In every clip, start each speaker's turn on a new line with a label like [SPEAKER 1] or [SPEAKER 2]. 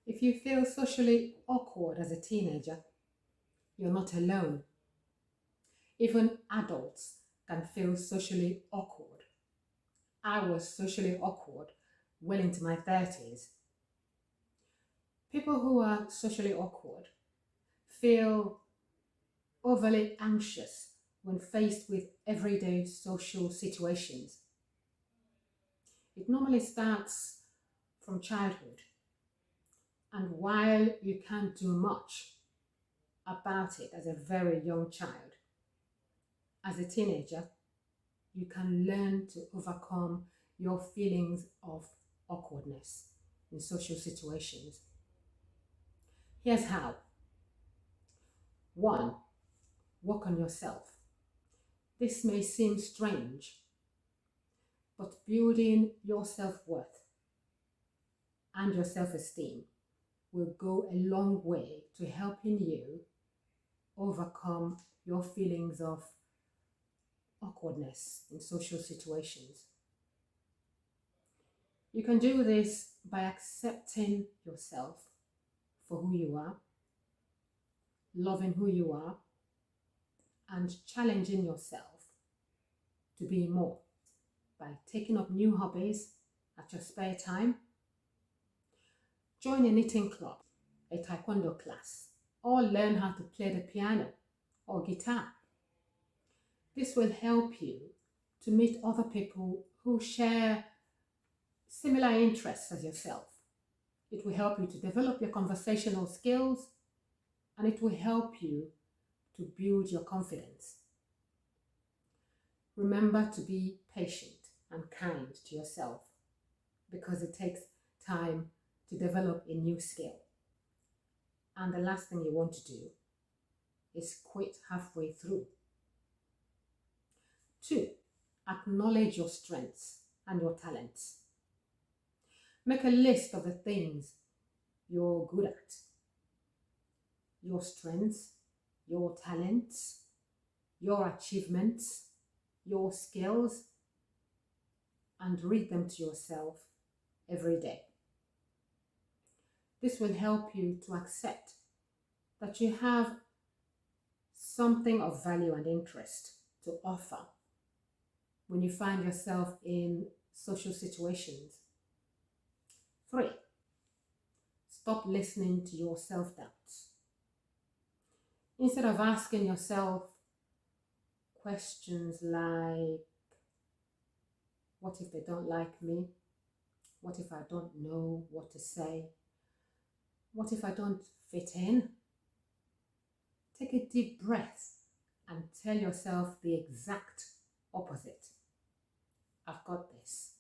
[SPEAKER 1] If you feel socially awkward as a teenager, you're not alone. Even adults can feel socially awkward. I was socially awkward well into my 30s. People who are socially awkward feel overly anxious when faced with everyday social situations. It normally starts from childhood, and while you can't do much about it as a very young child, as a teenager, you can learn to overcome your feelings of awkwardness in social situations. Here's how. 1. Work on yourself. This may seem strange, but building your self-worth and your self-esteem will go a long way to helping you overcome your feelings of awkwardness in social situations. You can do this by accepting yourself for who you are, loving who you are, and challenging yourself to be more by taking up new hobbies at your spare time. Join a knitting club, a taekwondo class, or learn how to play the piano or guitar. This will help you to meet other people who share similar interests as yourself. It will help you to develop your conversational skills, and it will help you to build your confidence. Remember to be patient and kind to yourself because it takes time to develop a new skill. And the last thing you want to do is quit halfway through. 2. Acknowledge your strengths and your talents. Make a list of the things you're good at, your strengths, your talents, your achievements, your skills, and read them to yourself every day. This will help you to accept that you have something of value and interest to offer when you find yourself in social situations. 3. Stop listening to your self-doubts. Instead of asking yourself questions like, what if they don't like me? What if I don't know what to say? What if I don't fit in? Take a deep breath and tell yourself the exact opposite. I've got this.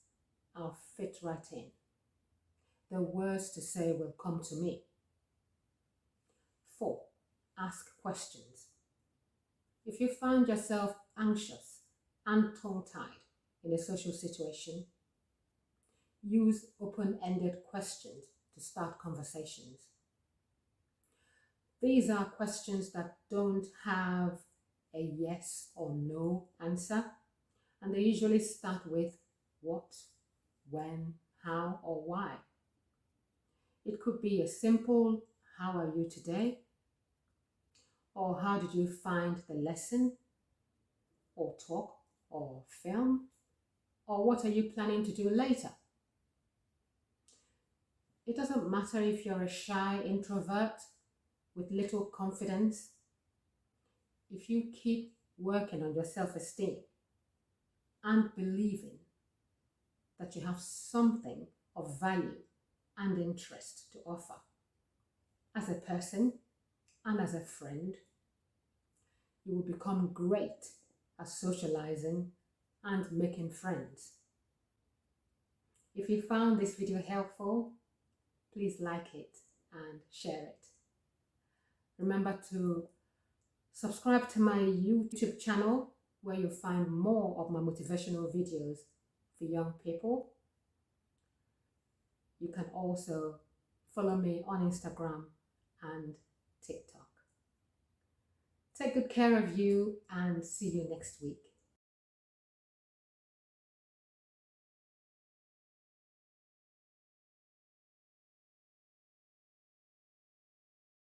[SPEAKER 1] I'll fit right in. The words to say will come to me. 4. Ask questions. If you find yourself anxious and tongue-tied in a social situation, use open-ended questions to start conversations. These are questions that don't have a yes or no answer, and they usually start with what, when, how, or why. It could be a simple, how are you today? Or how did you find the lesson? Or talk, or film? Or what are you planning to do later? It doesn't matter if you're a shy introvert with little confidence. If you keep working on your self-esteem and believing that you have something of value and interest to offer as a person and as a friend, you will become great at socializing and making friends. If you found this video helpful, please like it and share it. Remember to subscribe to my YouTube channel where you'll find more of my motivational videos for young people. You can also follow me on Instagram and TikTok. Take good care of you and see you next week.